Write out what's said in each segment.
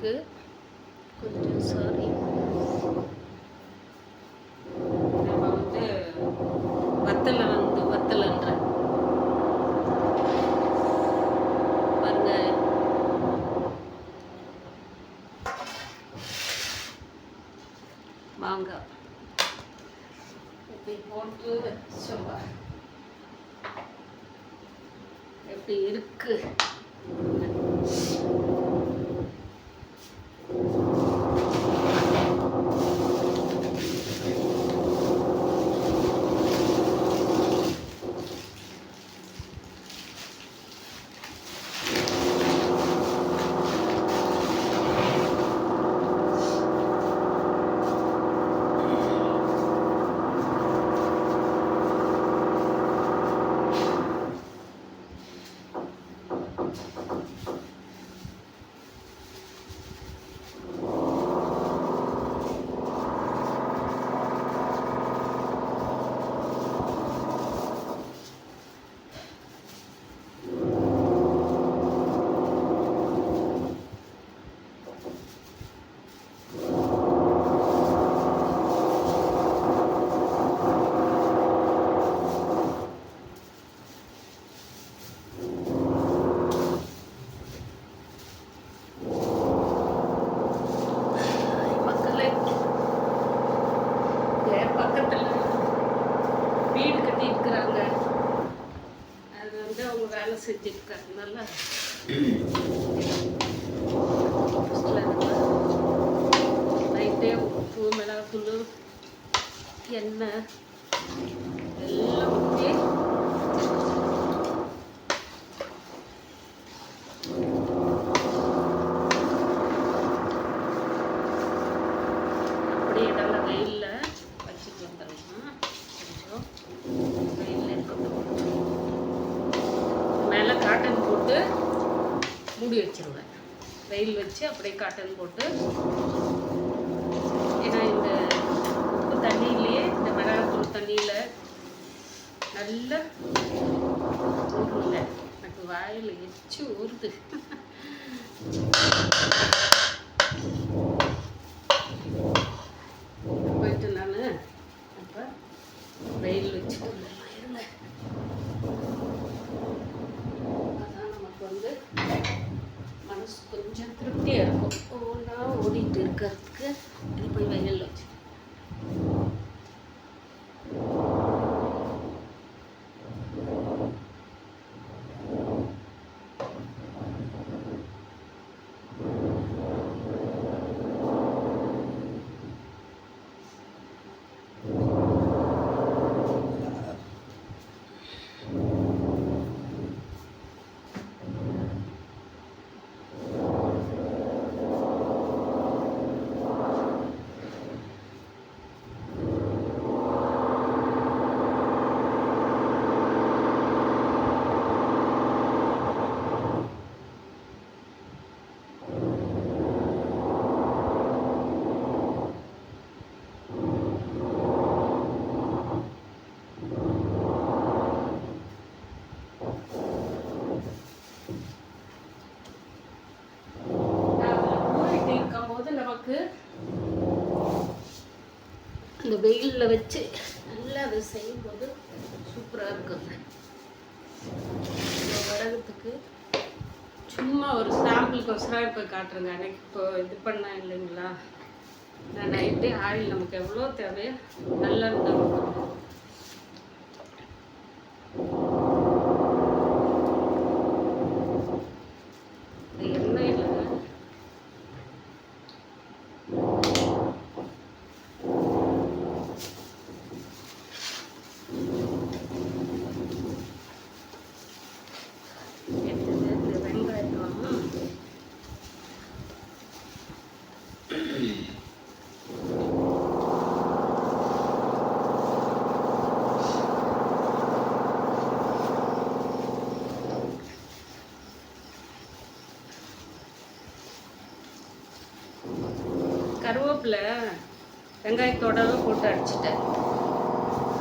இருக்குது. கொஞ்சம் சாரி. நம்ம வந்து வத்தலன்ற பாருங்க. மாங்காய் இப்படி போட்டு வச்சோம்பா எப்படி இருக்கு. வீடு கட்டி இருக்கிறாங்க. அது வந்து அவங்க வேலை செஞ்சுருக்காங்கனால நைட்டே உப்பு, மிளகாத்தூள், எண்ணெய் எல்லாம் ஊற்றி அப்படியே நல்லா வெயிலில் வச்சுட்டு வந்துடலாம். கொஞ்சம் வெயிலில் இருக்கட்டும். மேலே காட்டன் போட்டு மூடி வச்சுருவேன். வெயில் வச்சு அப்படியே காட்டன் போட்டு, ஏன்னா இந்த உப்பு தண்ணியிலேயே இந்த மிளகாத்தூள் தண்ணியில் நல்லா ஊறுங்க. எனக்கு வாயில் எச்சு ஊறுது. போயிட்டு நான் அப்போ வெயில் வச்சுட்டு இருங்க. அதான் நமக்கு வந்து மனசு கொஞ்சம் திருப்தியாக இருக்கும். ஒவ்வொன்றா ஓடிட்டு இருக்கிறதுக்கு இது போய் வெயிலில் வச்சு நமக்கு இந்த வெயிலில் வச்சு நல்லா அதை செய்யும்போது சூப்பராக இருக்குங்க. வரதுக்கு சும்மா ஒரு சாம்பிளுக்கோசரம் இப்போ காட்டுறேங்க. அன்னைக்கு இப்போ இது பண்ணேன் இல்லைங்களா, நான் நைட்டே ஆயில் நமக்கு எவ்வளோ தேவையோ நல்லா இருந்தாலும் கருவேப்பிலை வெங்காயத்தோடவே போட்டு அடிச்சிட்டேன்.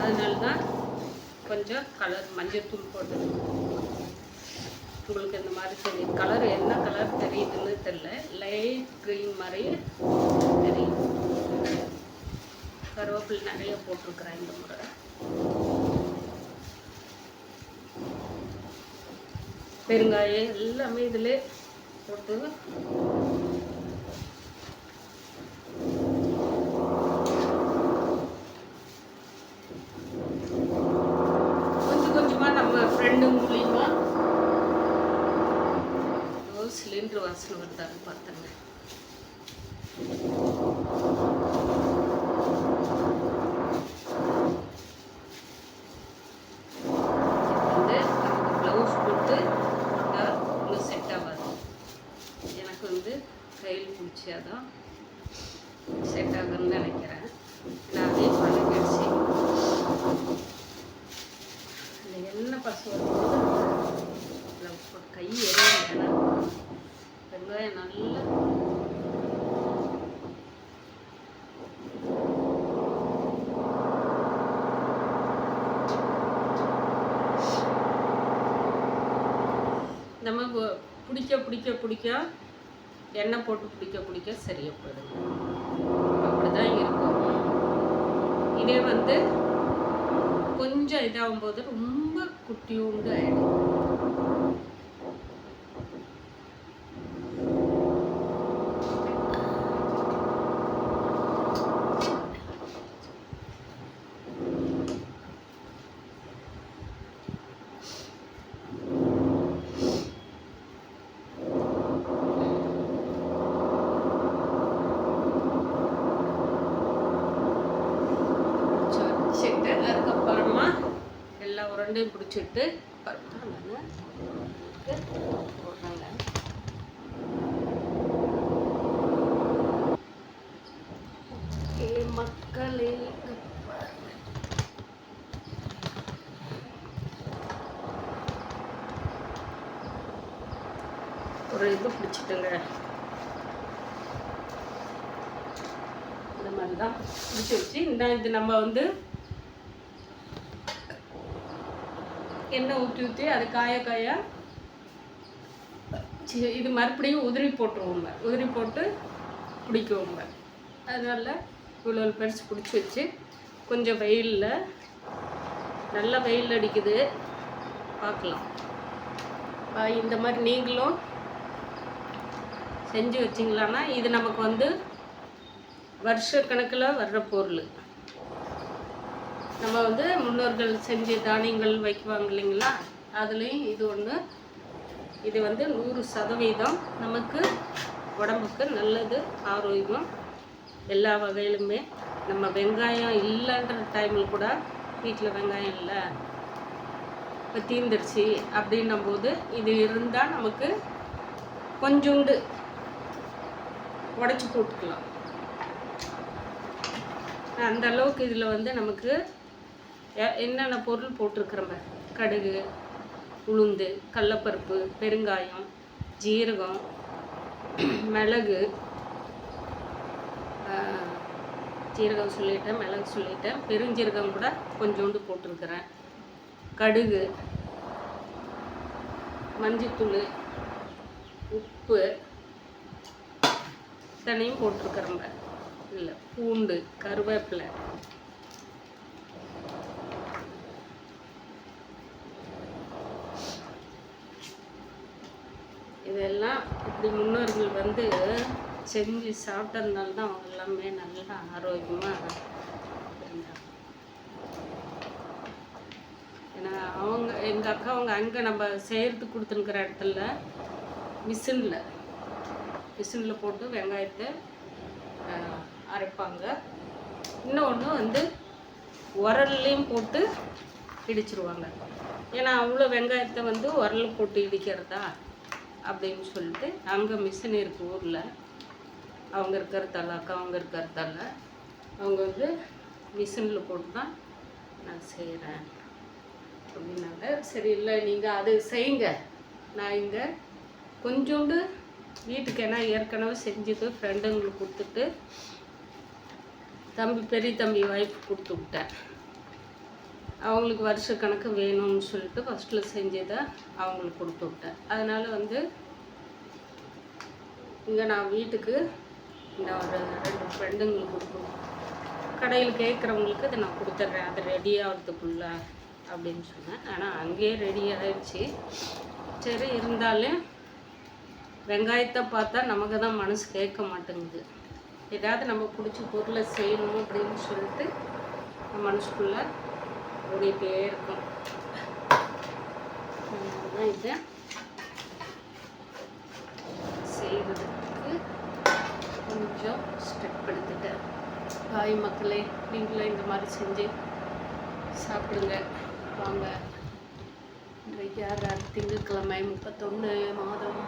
அதனால தான் கொஞ்சம் கலர் மஞ்சள் தூள் போட்டு உங்களுக்கு இந்த மாதிரி தெரியும். கலர் என்ன கலர் தெரியுதுன்னு தெரியல, லைட் க்ரீன் மாதிரி தெரியும். கருவேப்பிலை நிறைய போட்டிருக்கிறேன் இந்த முறை. பெருங்காயம் எல்லாமே இதில் போட்டு கொஞ்சம் கொஞ்சமாக நம்ம ஃப்ரெண்டு மூலியமா சிலிண்டர் வாசனை வருதான்னு பார்த்தேங்க. ப்ளவுஸ் போட்டு இன்னும் செட் ஆகாது. எனக்கு வந்து கையில் பிடிச்சாதான் செட் ஆகுன்னு நினைக்கிறேன். நான் அதே பழகிடுச்சு. அந்த எண்ணெய் பசு வரும்போது ப்ளவுஸ் போட்டு கை எறிய வெங்காயம் நல்லா நம்ம பிடிக்க எண்ணெய் போட்டு பிடிக்க சரியாக போயிடும். அப்படிதான் இருக்கும். இதே வந்து கொஞ்சம் இதாகும்போது ரொம்ப குட்டியூண்டு ஆயிடும். அதுக்கப்புறமா எல்லா உருண்டையும் பிடிச்சிட்டு போடுறாங்க. மக்களே ஒரு இது பிடிச்சிட்டுங்க. இந்த மாதிரி தான் பிடிச்சி வச்சு இது நம்ம வந்து எண்ணெய் ஊற்றி அது காய இது மறுபடியும் உதிரி போட்டுருவோங்க. உதிரி போட்டு பிடிக்குவோங்க. அதனால் இவ்வளோ பெருசு பிடிச்சி வச்சு கொஞ்சம் வெயிலில் நல்லா வெயில் அடிக்குது பார்க்கலாம். இந்த மாதிரி நீங்களும் செஞ்சு வச்சிங்களான்னா இது நமக்கு வந்து வருஷக்கணக்கில் வர்ற பொருள். நம்ம வந்து முன்னோர்கள் செஞ்ச தானியங்கள் வைக்குவாங்க இல்லைங்களா, அதுலேயும் இது ஒன்று. இது வந்து 100% நமக்கு உடம்புக்கு நல்லது, ஆரோக்கியம் எல்லா வகையிலுமே. நம்ம வெங்காயம் இல்லைன்ற டைமில் கூட வீட்டில் வெங்காயம் இல்லை, இப்போ தீர்ந்துருச்சு அப்படின்னும் போது இது இருந்தால் நமக்கு கொஞ்சோண்டு உடச்சி போட்டுக்கலாம். அந்த அளவுக்கு இதில் வந்து நமக்கு என்னென்ன பொருள் போட்டிருக்கிறோங்க, கடுகு, உளுந்து, கடலப்பருப்பு, பெருங்காயம், ஜீரகம், மிளகு, ஜீரகம் சொல்லிட்டேன், மிளகு சொல்லிட்டேன், பெருஞ்சீரகம் கூட கொஞ்சோண்டு போட்டிருக்கிறேன், கடுகு, மஞ்சத்தூள், உப்பு இத்தனையும் போட்டிருக்கிறோங்க. இல்லை பூண்டு, கருவேப்பிலை, இதெல்லாம் இப்படி முன்னோர்கள் வந்து செஞ்சு சாப்பிட்டதுனால தான் அவங்க எல்லாமே நல்லா ஆரோக்கியமாக இருந்தாங்க. ஏன்னா எங்கள் அக்கா அவங்க அங்கே நம்ம செய்கிறதுக்கு கொடுத்துருக்கிற இடத்துல மிஷினில் போட்டு வெங்காயத்தை அரைப்பாங்க. இன்னொன்று வந்து உரல்லையும் போட்டு இடிச்சிருவாங்க. ஏன்னா அவ்வளோ வெங்காயத்தை வந்து உரல் போட்டு இடிக்கிறதா அப்படின்னு சொல்லிட்டு அங்கே மிஷின் இருக்குது ஊரில். அவங்க இருக்கிறதால அக்கா அவங்க இருக்கிறதால அவங்க வந்து மிஷினில் போட்டு தான் நான் செய்கிறேன் அப்படின்னாங்க. சரி, இல்லை நீங்கள் அது செய்யுங்க, நான் இங்கே கொஞ்சோண்டு வீட்டுக்கு ஏன்னா ஏற்கனவே செஞ்சுட்டு ஃப்ரெண்டுங்களுக்கு கொடுத்துட்டு பெரிய தம்பி ஒய்ஃப் கொடுத்து விட்டேன். அவங்களுக்கு வருஷக்கணக்கு வேணும்னு சொல்லிட்டு ஃபஸ்ட்டில் செஞ்சதை அவங்களுக்கு கொடுத்து விட்டேன். அதனால் வந்து இங்கே நான் வீட்டுக்கு இந்த ஒரு 2 ஃப்ரெண்டுங்களுக்கு கொடுக்கணும். கடையில் கேட்குறவங்களுக்கு இதை நான் கொடுத்துட்றேன், அது ரெடி ஆகிறதுக்குள்ள அப்படின்னு சொன்னேன். ஆனால் அங்கேயே ரெடி ஆகிடுச்சு. சரி, இருந்தாலும் வெங்காயத்தை பார்த்தா நமக்கு தான் மனசு கேட்க மாட்டேங்குது. ஏதாவது நம்ம பிடிச்ச பொருளை செய்யணும் அப்படின்னு சொல்லிட்டு மனசுக்குள்ளே ஓடிட்டே இருக்கும். இதை செய்கிறதுக்கு கொஞ்சம் ஸ்டெப் எடுத்துட்டேன். பாய் மக்களே, நீங்களே இந்த மாதிரி செஞ்சு சாப்பிடுங்க வாங்க. இன்றைக்கு 6 திங்கட்கிழமை 31 மாதம்.